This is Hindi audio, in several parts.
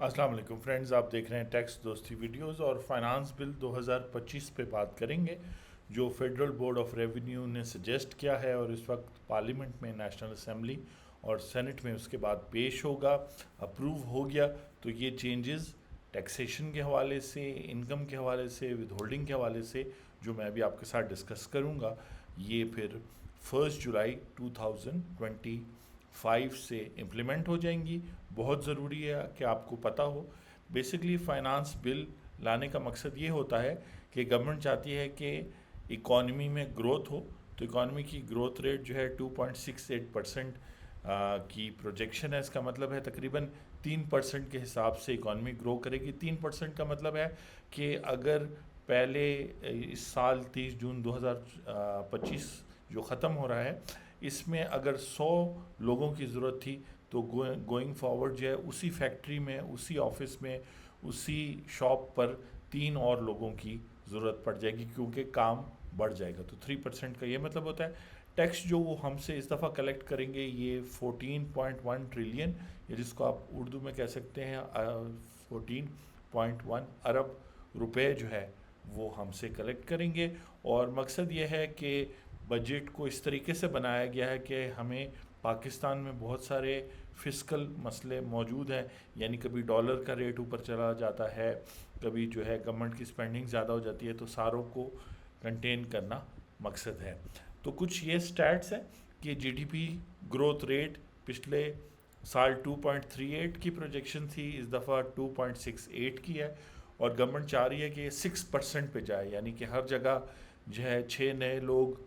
अस्सलाम वालेकुम फ्रेंड्स, आप देख रहे हैं टैक्स दोस्ती वीडियोस और फाइनेंस बिल 2025 पे बात करेंगे जो फेडरल बोर्ड ऑफ रेवेन्यू ने सजेस्ट किया है और इस वक्त पार्लियामेंट में नेशनल असेंबली और सेनेट में उसके बाद पेश होगा। अप्रूव हो गया तो ये चेंजेस टैक्सेशन के हवाले से, इनकम के हवाले से, विद होल्डिंग के हवाले से जो मैं अभी आपके साथ डिस्कस करूँगा, ये फिर 1 जुलाई 2025 से इम्प्लीमेंट हो जाएंगी। बहुत ज़रूरी है कि आपको पता हो। बेसिकली फ़ाइनांस बिल लाने का मकसद ये होता है कि गवर्नमेंट चाहती है कि इकॉनमी में ग्रोथ हो, तो इकॉनमी की ग्रोथ रेट जो है 2.68% की प्रोजेक्शन है। इसका मतलब है तकरीबन 3% के हिसाब से इकॉनमी ग्रो करेगी। 3% का मतलब है कि अगर पहले इस साल 30 जून 2025 जो ख़त्म हो रहा है, इसमें अगर 100 लोगों की ज़रूरत थी तो गोइंग फॉरवर्ड जो है उसी फैक्ट्री में, उसी ऑफिस में, उसी शॉप पर 3 और लोगों की ज़रूरत पड़ जाएगी क्योंकि काम बढ़ जाएगा। तो 3% का ये मतलब होता है। टैक्स जो वो हमसे इस दफ़ा कलेक्ट करेंगे ये 14.1 ट्रिलियन, या जिसको आप उर्दू में कह सकते हैं 14.1 अरब रुपए जो है वो हमसे कलेक्ट करेंगे। और मकसद ये है कि बजट को इस तरीके से बनाया गया है कि हमें पाकिस्तान में बहुत सारे फिस्कल मसले मौजूद हैं, यानी कभी डॉलर का रेट ऊपर चला जाता है, कभी जो है गवर्नमेंट की स्पेंडिंग ज़्यादा हो जाती है, तो सारों को कंटेन करना मकसद है। तो कुछ ये स्टैट्स हैं कि जीडीपी ग्रोथ रेट पिछले साल 2.38 की प्रोजेक्शन थी, इस दफ़ा 2.68 की है और गवर्नमेंट चाह रही है कि 6% पे जाए, यानी कि हर जगह जो है 6 नए लोग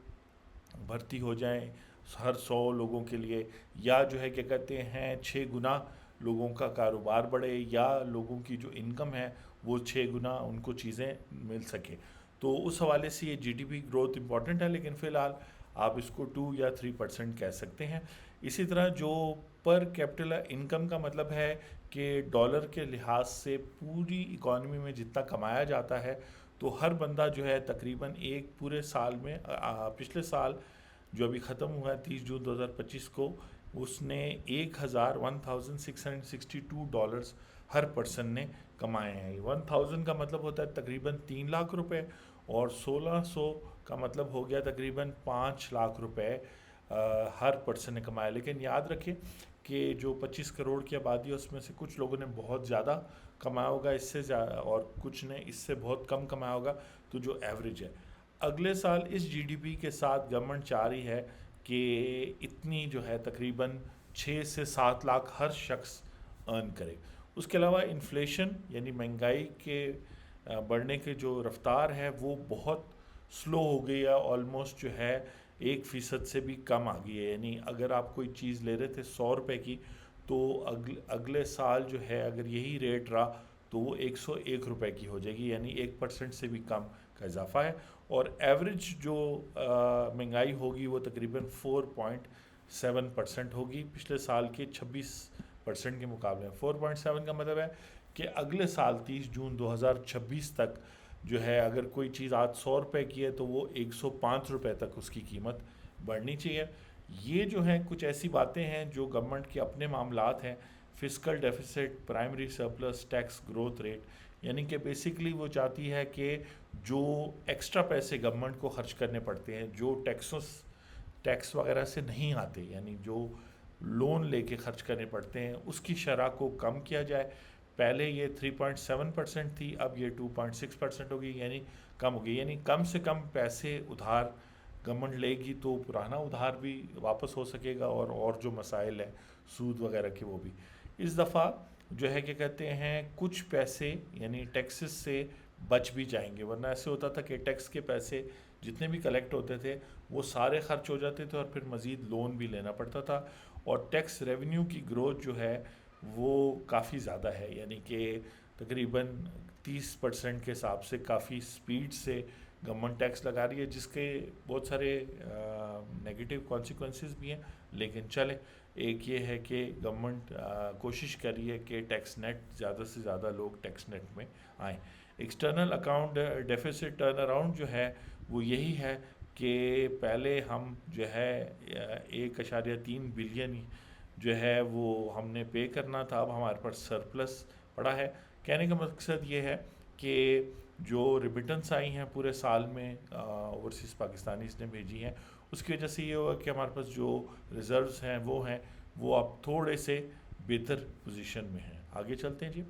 भर्ती हो जाएं हर 100 लोगों के लिए, या जो है क्या कहते हैं 6 गुना लोगों का कारोबार बढ़े, या लोगों की जो इनकम है वो 6 गुना उनको चीज़ें मिल सके। तो उस हवाले से ये जीडीपी ग्रोथ इम्पॉर्टेंट है, लेकिन फ़िलहाल आप इसको 2 या 3% कह सकते हैं। इसी तरह जो पर कैपिटल इनकम का मतलब है कि डॉलर के लिहाज से पूरी इकॉनमी में जितना कमाया जाता है, तो हर बंदा जो है तकरीबन एक पूरे साल में पिछले साल जो अभी ख़त्म हुआ है 30 जून 2025 को, उसने 1662 डॉलर्स हर पर्सन ने कमाए हैं। 1000 का मतलब होता है तकरीबन 3 लाख रुपए, और 1600 का मतलब हो गया तकरीबन 5 लाख रुपए हर पर्सन ने कमाया। लेकिन याद रखें कि जो 25 करोड़ की आबादी है उसमें से कुछ लोगों ने बहुत ज़्यादा कमाया होगा इससे ज़्यादा, और कुछ ने इससे बहुत कम कमाया होगा, तो जो एवरेज है। अगले साल इस जीडीपी के साथ गवर्नमेंट चाह रही है कि इतनी जो है तकरीबन 6 से 7 लाख हर शख्स अर्न करे। उसके अलावा इन्फ्लेशन यानी महंगाई के बढ़ने के जो रफ्तार है वो बहुत स्लो हो गई है, ऑलमोस्ट जो है 1% से भी कम आ गई है। यानी अगर आप कोई चीज़ ले रहे थे 100 रुपये की, तो अगले साल जो है अगर यही रेट रहा तो वो 101 रुपये की हो जाएगी, यानी 1% से भी कम का इजाफा है। और एवरेज जो महंगाई होगी वो तकरीबन 4.7% होगी पिछले साल के 26% के मुकाबले। 4.7 का मतलब है कि अगले साल 30 जून 2026 तक जो है अगर कोई चीज़ आज 100 रुपये की है तो वो 105 रुपये तक उसकी कीमत बढ़नी चाहिए। ये जो हैं कुछ ऐसी बातें हैं जो गवर्नमेंट के अपने मामलात हैं। Fiscal deficit, primary surplus, tax growth rate, यानी कि बेसिकली वो चाहती है कि जो एक्स्ट्रा पैसे गवर्नमेंट को खर्च करने पड़ते हैं, जो टैक्स वगैरह से नहीं आते, यानी जो लोन लेके खर्च करने पड़ते हैं, उसकी शरह को कम किया जाए। पहले ये 3.7% थी, अब ये 2.6% होगी, यानी कम होगी। यानी कम से कम पैसे उधार गवर्नमेंट लेगी तो पुराना उधार भी वापस हो सकेगा, और जो मसाइल है सूद वगैरह के वो भी। इस दफ़ा जो है क्या कहते हैं कुछ पैसे यानी टैक्सेस से बच भी जाएंगे, वरना ऐसे होता था कि टैक्स के पैसे जितने भी कलेक्ट होते थे वो सारे खर्च हो जाते थे और फिर मज़ीद लोन भी लेना पड़ता था। और टैक्स रेवेन्यू की ग्रोथ जो है वो काफ़ी ज़्यादा है, यानी कि तकरीबन 30% के हिसाब से काफ़ी स्पीड से गवर्नमेंट टैक्स लगा रही है, जिसके बहुत सारे नेगेटिव कॉन्सिक्वेंसेस भी हैं। लेकिन चले, एक ये है कि गवर्नमेंट कोशिश कर रही है कि टैक्स नेट ज़्यादा से ज़्यादा लोग टैक्स नेट में आएँ। External account deficit turn around जो है वो यही है कि पहले हम जो है 1.3 बिलियन जो है वो हमने पे करना था, अब हमारे पास सरप्लस पड़ा है। कहने का मकसद ये है कि जो रिमिटेंस आई हैं पूरे साल में ओवरसीज़ पाकिस्तानीज़ ने भेजी हैं, उसकी वजह से ये होगा कि हमारे पास जो रिज़र्व्स हैं वो अब थोड़े से बेहतर पोजीशन में हैं। आगे चलते हैं जी,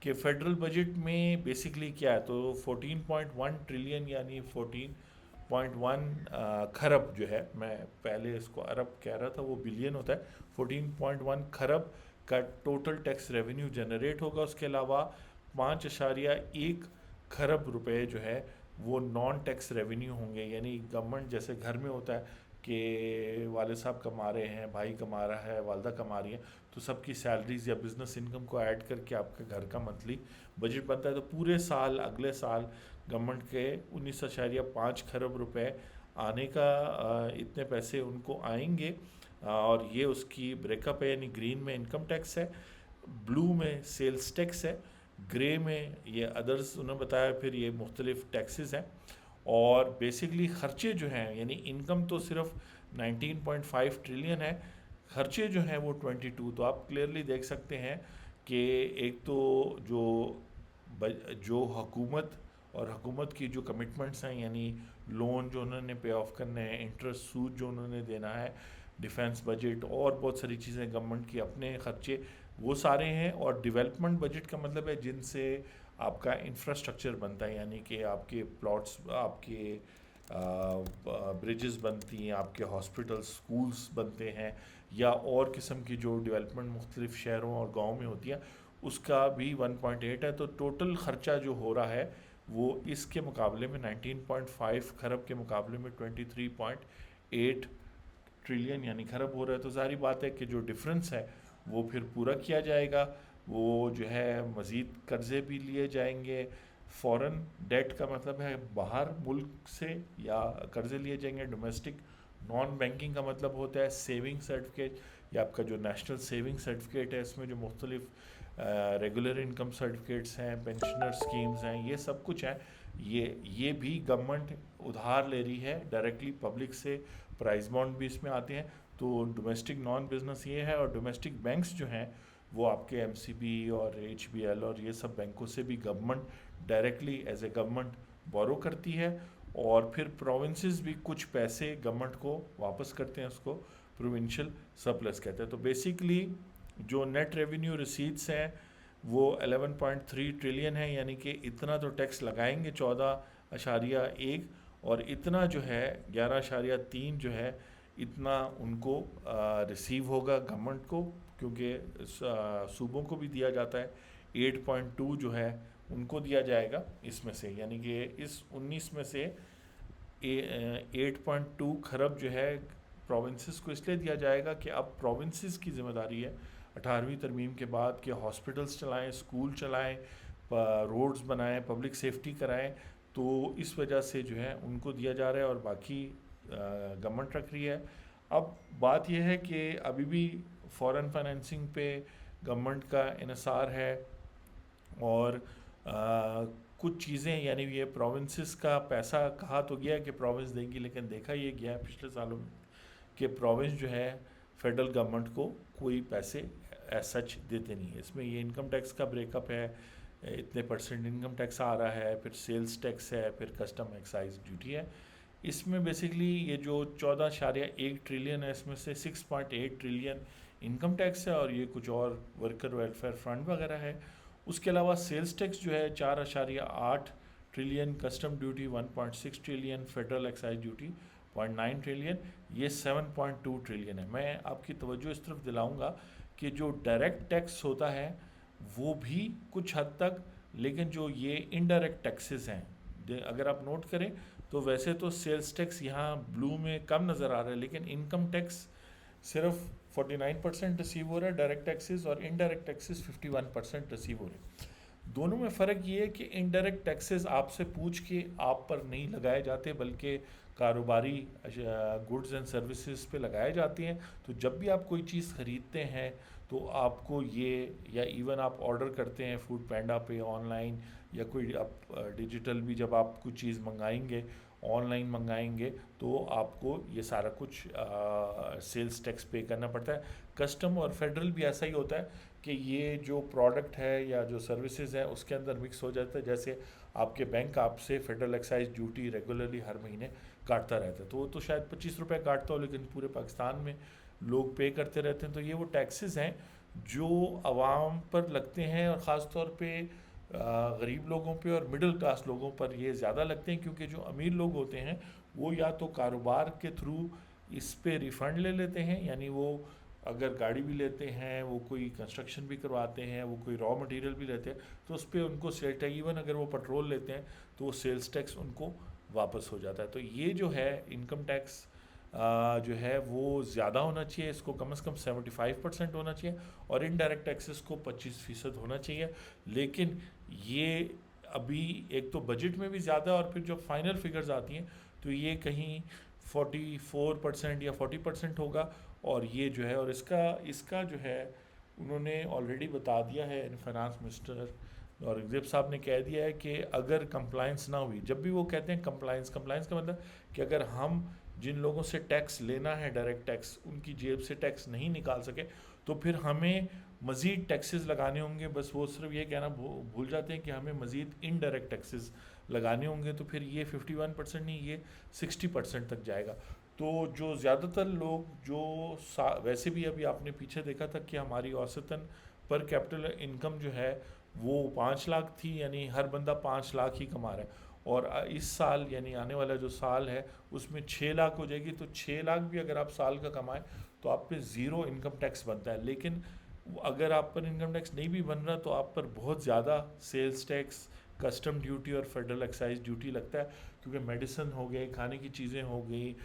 कि फेडरल बजट में बेसिकली क्या है, तो 14.1 ट्रिलियन यानी 14.1 खरब जो है, मैं पहले इसको अरब कह रहा था, वो बिलियन होता है, 14.1 खरब का टोटल टैक्स रेवेन्यू जनरेट होगा। उसके अलावा 5.1 खरब रुपए जो है वो नॉन टैक्स रेवेन्यू होंगे, यानी गवर्नमेंट जैसे घर में होता है कि वाले साहब कमा रहे हैं, भाई कमा रहा है, वालदा कमा रही है, तो सबकी सैलरीज या बिजनेस इनकम को ऐड करके आपके घर का मंथली बजट बनता है। तो पूरे साल अगले साल गवर्नमेंट के 19.5 खरब रुपए आने का इतने पैसे उनको आएंगे, और ये उसकी ब्रेकअप है, यानी ग्रीन में इनकम टैक्स है, ब्लू में सेल्स टैक्स है, ग्रे में ये अदर्स उन्होंने बताया, फिर ये मुख्तलिफ टैक्सेस हैं। और बेसिकली ख़र्चे जो हैं, यानी इनकम तो सिर्फ 19.5 ट्रिलियन है, खर्चे जो हैं वो 22। तो आप क्लियरली देख सकते हैं कि एक तो जो हुकूमत और हुकूमत की जो कमिटमेंट्स हैं, यानी लोन जो उन्होंने पे ऑफ करने हैं, इंटरेस्ट सूद जो उन्होंने देना है, डिफेंस बजट और बहुत सारी चीज़ें गवर्नमेंट की अपने खर्चे वो सारे हैं। और डेवलपमेंट बजट का मतलब है जिनसे आपका इंफ्रास्ट्रक्चर बनता है, यानी कि आपके प्लॉट्स, आपके ब्रिजेस बनती हैं, आपके हॉस्पिटल्स, स्कूल्स बनते हैं, या और किस्म की जो डेवलपमेंट मुख्तलिफ शहरों और गाँव में होती है, उसका भी 1.8 है। तो टोटल ख़र्चा जो हो रहा है वो इसके मुकाबले में 19.5 खरब के मुकाबले में 23.8 ट्रिलियन यानी खरब हो रहा है। तो ज़ाहिर बात है कि जो डिफरेंस है वो फिर पूरा किया जाएगा, वो जो है मज़ीद कर्ज़े भी लिए जाएंगे। फॉरेन डेट का मतलब है बाहर मुल्क से या कर्ज़े लिए जाएंगे। डोमेस्टिक नॉन बैंकिंग का मतलब होता है सेविंग सर्टिफिकेट, या आपका जो नेशनल सेविंग सर्टिफिकेट है, इसमें जो मुख्तलिफ रेगुलर इनकम सर्टिफिकेट्स हैं, पेंशनर स्कीम्स हैं, ये सब कुछ है। ये भी गवर्नमेंट उधार ले रही है डायरेक्टली पब्लिक से, प्राइस बॉन्ड भी इसमें आते हैं। तो डोमेस्टिक नॉन बिजनेस ये है, और डोमेस्टिक बैंक्स जो हैं वो आपके एमसीबी और एचबीएल और ये सब बैंकों से भी government directly as a government borrow करती है, और फिर प्रोविंसेस भी कुछ पैसे गवर्नमेंट को वापस करते हैं, उसको प्रोविंशियल सरप्लस कहते हैं। तो बेसिकली जो नेट रेवेन्यू रिसीट्स हैं वो 11.3 ट्रिलियन है, यानी कि इतना तो टैक्स लगाएंगे 14.1, और इतना जो है 11.3 जो है इतना उनको रिसीव होगा गवर्नमेंट को, क्योंकि सूबों को भी दिया जाता है। 8.2 जो है उनको दिया जाएगा इसमें से, यानी कि इस 19 में से 8.2 खरब जो है प्रोविंसेस को इसलिए दिया जाएगा कि अब प्रोविंसेस की ज़िम्मेदारी है 18वीं तरमीम के बाद कि हॉस्पिटल्स चलाएं, स्कूल चलाएं, रोड्स बनाएं, पब्लिक सेफ्टी कराएं। तो इस वजह से जो है उनको दिया जा रहा है, और बाकी गवर्नमेंट रख रही है। अब बात यह है कि अभी भी फॉरेन फाइनेंसिंग पे गवर्नमेंट का इन्हिसार है, और कुछ चीज़ें, यानी ये प्रोविंसेस का पैसा कहा तो गया कि प्रोविंस देंगी, लेकिन देखा ये गया है पिछले सालों में कि प्रोविंस जो है फेडरल गवर्नमेंट को कोई पैसे एज सच देते नहीं है। इसमें ये इनकम टैक्स का ब्रेकअप है, इतने परसेंट इनकम टैक्स आ रहा है, फिर सेल्स टैक्स है, फिर कस्टम एक्साइज ड्यूटी है। इसमें बेसिकली ये जो 14.1 ट्रिलियन है, इसमें से 6.8 ट्रिलियन इनकम टैक्स है, और ये कुछ और वर्कर वेलफेयर फंड वगैरह है। उसके अलावा सेल्स टैक्स जो है 4.8 trillion, custom duty 1.6 trillion, federal excise duty 0.9 trillion, ये 7.2 ट्रिलियन है। मैं आपकी तवज्जो इस तरफ दिलाऊंगा कि जो डायरेक्ट टैक्स होता है वो भी कुछ हद तक, लेकिन जो ये इनडायरेक्ट टैक्सेस हैं, अगर आप नोट करें तो वैसे तो सेल्स टैक्स यहाँ ब्लू में कम नज़र आ रहा है, लेकिन इनकम टैक्स सिर्फ 49% रिसीव हो रहा है डायरेक्ट टैक्सेस, और इनडायरेक्ट टैक्सेस 51% रिसीव हो रहे हैं। दोनों में फ़र्क ये है कि इनडायरेक्ट टैक्सेस आपसे पूछ के आप पर नहीं लगाए जाते, बल्कि कारोबारी गुड्स एंड सर्विसेज पे लगाए जाते हैं। तो जब भी आप कोई चीज़ ख़रीदते हैं तो आपको ये, या इवन आप ऑर्डर करते हैं फूड पैंडा पे ऑनलाइन, या कोई आप डिजिटल भी जब आप कुछ चीज़ मंगाएंगे ऑनलाइन मंगाएंगे तो आपको ये सारा कुछ सेल्स टैक्स पे करना पड़ता है। कस्टम और फेडरल भी ऐसा ही होता है कि ये जो प्रोडक्ट है या जो सर्विसेज है उसके अंदर मिक्स हो जाता है। जैसे आपके बैंक आपसे फेडरल एक्साइज ड्यूटी रेगुलरली हर महीने काटता रहता है, तो वो तो शायद 25 रुपये काटता हो, लेकिन पूरे पाकिस्तान में लोग पे करते रहते हैं। तो ये वो टैक्सेस हैं जो आवाम पर लगते हैं, और ख़ास तौर पे गरीब लोगों पे और मिडिल क्लास लोगों पर ये ज़्यादा लगते हैं, क्योंकि जो अमीर लोग होते हैं वो या तो कारोबार के थ्रू इस पे रिफ़ंड ले लेते हैं, यानी वो अगर गाड़ी भी लेते हैं, वो कोई कंस्ट्रक्शन भी करवाते हैं, वो कोई रॉ मटेरियल भी लेते हैं, तो उस पर उनको सेल्स टैक्स, इवन अगर वो पेट्रोल लेते हैं तो वो सेल्स टैक्स उनको वापस हो जाता है। तो ये जो है इनकम टैक्स जो है वो ज़्यादा होना चाहिए, इसको कम से कम 75% होना चाहिए, और इनडायरेक्ट टैक्सेस को 25% होना चाहिए। लेकिन ये अभी एक तो बजट में भी ज़्यादा, और फिर जो फाइनल फिगर्स आती हैं तो ये कहीं 44% या 40% होगा। और ये जो है, और इसका इसका जो है उन्होंने ऑलरेडी बता दिया है, फाइनेंस मिनिस्टर औरंगजेब साहब ने कह दिया है कि अगर कंप्लाइंस ना हुई, जब भी वो कहते हैं कंप्लाइंस का मतलब कि अगर हम जिन लोगों से टैक्स लेना है डायरेक्ट टैक्स, उनकी जेब से टैक्स नहीं निकाल सके, तो फिर हमें मज़ीद टैक्सेस लगाने होंगे। बस वो सिर्फ ये कहना भूल जाते हैं कि हमें मज़ीद इनडायरेक्ट टैक्सेस लगाने होंगे, तो फिर ये 51% नहीं, ये 60% तक जाएगा। तो जो ज़्यादातर लोग जो वैसे भी अभी आपने पीछे देखा था कि हमारी औसतन पर कैपिटल इनकम जो है वो 5 लाख थी, यानी हर बंदा 5 लाख ही कमा रहा है, और इस साल यानी आने वाला जो साल है उसमें 6 लाख हो जाएगी। तो 6 लाख भी अगर आप साल का कमाएं तो आप पे ज़ीरो इनकम टैक्स बनता है। लेकिन अगर आप पर इनकम टैक्स नहीं भी बन रहा तो आप पर बहुत ज़्यादा सेल्स टैक्स, कस्टम ड्यूटी और फेडरल एक्साइज ड्यूटी लगता है, क्योंकि मेडिसिन हो गए, खाने की चीज़ें हो गई,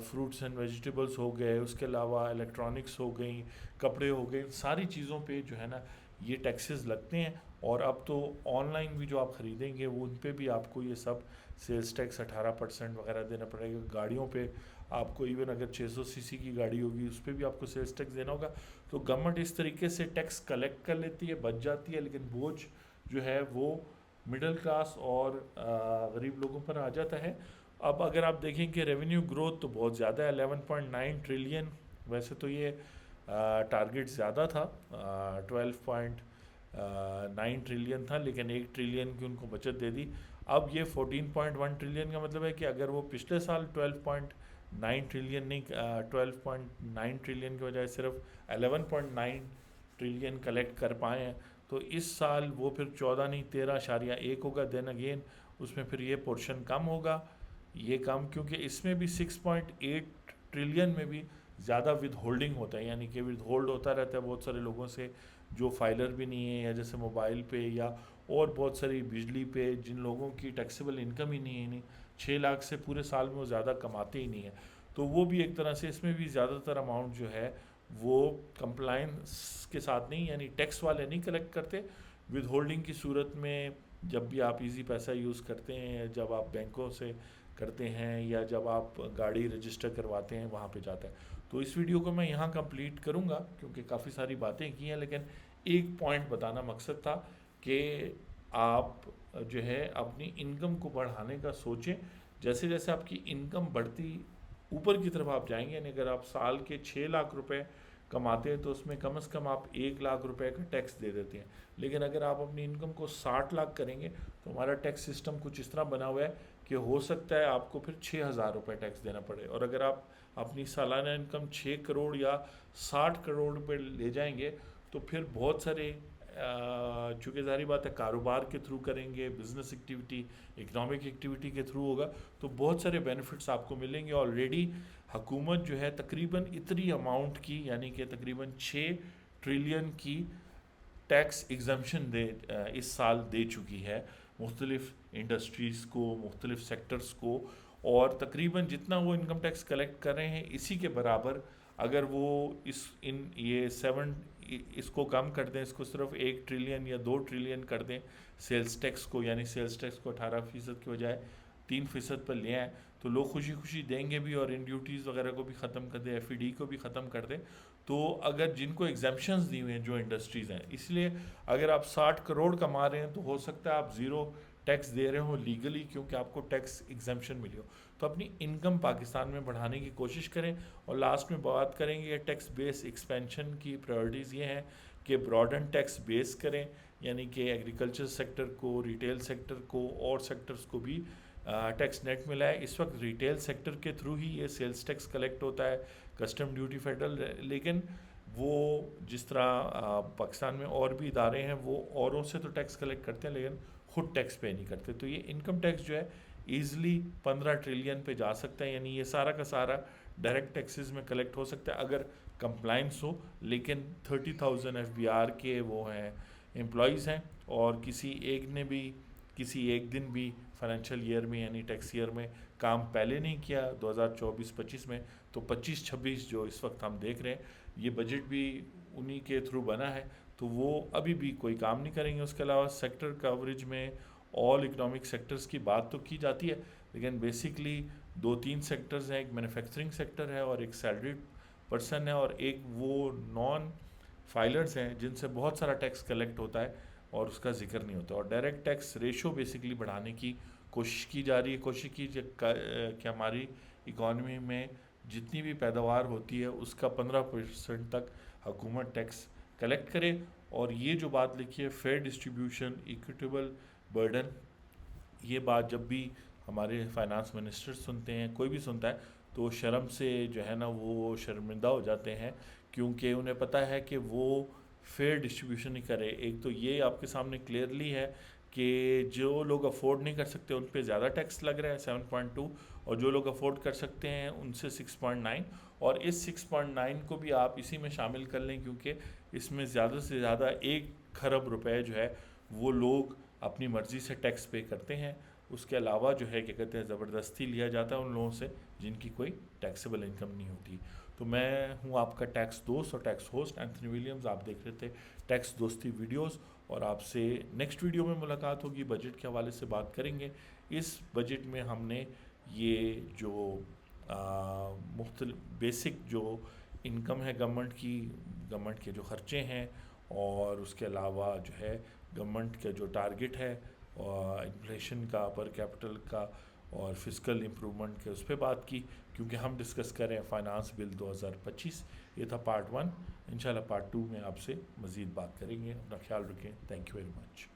फ्रूट्स एंड वेजिटेबल्स हो गए, उसके अलावा इलेक्ट्रॉनिक्स हो गई, कपड़े हो गए, सारी चीज़ों पे जो है ना ये टैक्सेस लगते हैं। और अब तो ऑनलाइन भी जो आप ख़रीदेंगे वो उन पे भी आपको ये सब सेल्स टैक्स 18% वगैरह देना पड़ेगा। गाड़ियों पे आपको इवन अगर 600 सीसी की गाड़ी होगी उस पर भी आपको सेल्स टैक्स देना होगा। तो गवर्नमेंट इस तरीके से टैक्स कलेक्ट कर लेती है, बच जाती है, लेकिन बोझ जो है वो मिडिल क्लास और गरीब लोगों पर आ जाता है। अब अगर आप देखें कि रेवेन्यू ग्रोथ तो बहुत ज़्यादा है, 11.9 ट्रिलियन। वैसे तो ये टारगेट ज़्यादा था, 12.9 ट्रिलियन था, लेकिन 1 ट्रिलियन की उनको बचत दे दी। अब ये 14.1 ट्रिलियन का मतलब है कि अगर वो पिछले साल 12.9 ट्रिलियन नहीं, 12.9 ट्रिलियन की बजाय सिर्फ 11.9 ट्रिलियन कलेक्ट कर पाए हैं, तो इस साल वो फिर 14 नहीं 13.1 होगा। देन अगेन उसमें फिर ये पोर्शन कम होगा, ये कम, क्योंकि इसमें भी 6.8 ट्रिलियन में भी ज़्यादा विद होल्डिंग होता है, यानी कि विद होल्ड होता रहता है बहुत सारे लोगों से जो फाइलर भी नहीं है, या जैसे मोबाइल पे या और बहुत सारी बिजली पे, जिन लोगों की टैक्सेबल इनकम ही नहीं है, नहीं 6 लाख से पूरे साल में वो ज़्यादा कमाते ही नहीं है, तो वो भी एक तरह से इसमें भी ज़्यादातर अमाउंट जो है वो कंप्लाइंस के साथ नहीं, यानी टैक्स वाले नहीं कलेक्ट करते। विद होल्डिंग की सूरत में जब भी आप इजी पैसा यूज़ करते हैं, जब आप बैंकों से करते हैं, या जब आप गाड़ी रजिस्टर करवाते हैं, वहाँ पे जाता है। तो इस वीडियो को मैं यहाँ कंप्लीट करूँगा, क्योंकि काफ़ी सारी बातें की हैं, लेकिन एक पॉइंट बताना मकसद था कि आप जो है अपनी इनकम को बढ़ाने का सोचें। जैसे जैसे आपकी इनकम बढ़ती ऊपर की तरफ आप जाएंगे, यानी अगर आप साल के 6 लाख रुपए कमाते हैं तो उसमें कम से कम आप 1 लाख रुपए का टैक्स दे देते हैं। लेकिन अगर आप अपनी इनकम को 60 लाख करेंगे तो हमारा टैक्स सिस्टम कुछ इस तरह बना हुआ है कि हो सकता है आपको फिर 6,000 रुपये टैक्स देना पड़े। और अगर आप अपनी सालाना इनकम 6 करोड़ या 60 करोड़ रुपये ले जाएंगे तो फिर बहुत सारे, चूँकि ज़ाहिर बात है कारोबार के थ्रू करेंगे, बिजनेस एक्टिविटी, इकोनॉमिक एक्टिविटी के थ्रू होगा, तो बहुत सारे बेनिफिट्स आपको मिलेंगे। ऑलरेडी हुकूमत जो है तकरीबन इतनी अमाउंट की, यानी कि तकरीबन 6 ट्रिलियन की टैक्स एग्जम्पशन इस साल दे चुकी है मुख्तलिफ इंडस्ट्रीज़ को, मुख्तलिफ सेक्टर्स को, और तकरीबन जितना वो इनकम टैक्स कलेक्ट कर रहे हैं इसी के बराबर अगर वो इसको कम कर दें, इसको सिर्फ 1 ट्रिलियन या 2 ट्रिलियन कर दें सेल्स टैक्स को, यानी सेल्स टैक्स को 18% की बजाय 3% पर ले आएँ, तो लोग खुशी खुशी देंगे भी, और इन ड्यूटीज़ वगैरह को भी ख़त्म कर दें, FED को भी ख़त्म कर दें। तो अगर जिनको एग्जाम्पशंस दी हुए हैं जो इंडस्ट्रीज़ हैं, इसलिए अगर आप 60 करोड़ कमा रहे हैं तो हो सकता है आप ज़ीरो टैक्स दे रहे हो लीगली, क्योंकि आपको टैक्स एग्जम्पशन मिली हो, तो अपनी इनकम पाकिस्तान में बढ़ाने की कोशिश करें। और लास्ट में बात करेंगे टैक्स बेस एक्सपेंशन की प्रायोरिटीज़ ये हैं कि ब्रॉडन टैक्स बेस करें, यानी कि एग्रीकल्चर सेक्टर को, रिटेल सेक्टर को और सेक्टर्स को भी टैक्स नेट मिला है। इस वक्त रिटेल सेक्टर के थ्रू ही ये सेल्स टैक्स कलेक्ट होता है, कस्टम ड्यूटी फेडरल, लेकिन वो जिस तरह पाकिस्तान में और भी इदारे हैं वो औरों से तो टैक्स कलेक्ट करते हैं लेकिन खुद टैक्स पे नहीं करते। तो ये इनकम टैक्स जो है ईज़िली 15 ट्रिलियन पे जा सकता है, यानी ये सारा का सारा डायरेक्ट टैक्सेस में कलेक्ट हो सकता है अगर कंप्लाइंस हो। लेकिन 30,000 FBR के वो हैं एम्प्लॉयज़ हैं, और किसी एक दिन भी फाइनेंशियल ईयर में यानी टैक्स ईयर में काम पहले नहीं किया 2024-25 में, तो 25-26 जो इस वक्त हम देख रहे हैं ये बजट भी उन्हीं के थ्रू बना है, तो वो अभी भी कोई काम नहीं करेंगे। उसके अलावा सेक्टर कवरेज में ऑल इकोनॉमिक सेक्टर्स की बात तो की जाती है, लेकिन बेसिकली 2-3 सेक्टर्स हैं, एक मैन्युफैक्चरिंग सेक्टर है और एक सैलरीड पर्सन है और एक वो नॉन फाइलर्स हैं जिनसे बहुत सारा टैक्स कलेक्ट होता है और उसका जिक्र नहीं होता। और डायरेक्ट टैक्स रेशो बेसिकली बढ़ाने की कोशिश की जा रही है। कोशिश की कि हमारी इकॉनमी में जितनी भी पैदावार होती है उसका 15% तक हुकूमत टैक्स कलेक्ट करे। और ये जो बात लिखी है फेयर डिस्ट्रीब्यूशन, इक्विटेबल बर्डन, ये बात जब भी हमारे फाइनेंस मिनिस्टर सुनते हैं, कोई भी सुनता है, तो शर्म से जो है ना वो शर्मिंदा हो जाते हैं, क्योंकि उन्हें पता है कि वो फेयर डिस्ट्रीब्यूशन नहीं करे। एक तो ये आपके सामने क्लियरली है कि जो लोग अफोर्ड नहीं कर सकते उन पे ज़्यादा टैक्स लग रहा है 7.2, और जो लोग अफोर्ड कर सकते हैं उनसे 6.9, और इस 6.9 को भी आप इसी में शामिल कर लें, क्योंकि इसमें ज़्यादा से ज़्यादा 1 खरब रुपए जो है वो लोग अपनी मर्ज़ी से टैक्स पे करते हैं। उसके अलावा जो है क्या कहते हैं ज़बरदस्ती लिया जाता है उन लोगों से जिनकी कोई टैक्सेबल इनकम नहीं होती। तो मैं हूँ आपका टैक्स दोस्त और टैक्स होस्ट एंथनी विलियम्स। आप देख रहे थे टैक्स दोस्ती वीडियोस, और आपसे नेक्स्ट वीडियो में मुलाकात होगी। बजट के हवाले से बात करेंगे। इस बजट में हमने ये जो बेसिक जो इनकम है गवर्नमेंट के जो खर्चे हैं, और उसके अलावा जो है गवर्नमेंट का जो टारगेट है और इन्फ्लेशन का, पर कैपिटल का और फिस्कल इम्प्रूवमेंट के, उस पर बात की, क्योंकि हम डिस्कस कर रहे हैं फाइनेंस बिल 2025। ये था पार्ट 1। इंशाल्लाह पार्ट 2 में आपसे मज़ीद बात करेंगे। अपना ख्याल रखें। Thank you very much.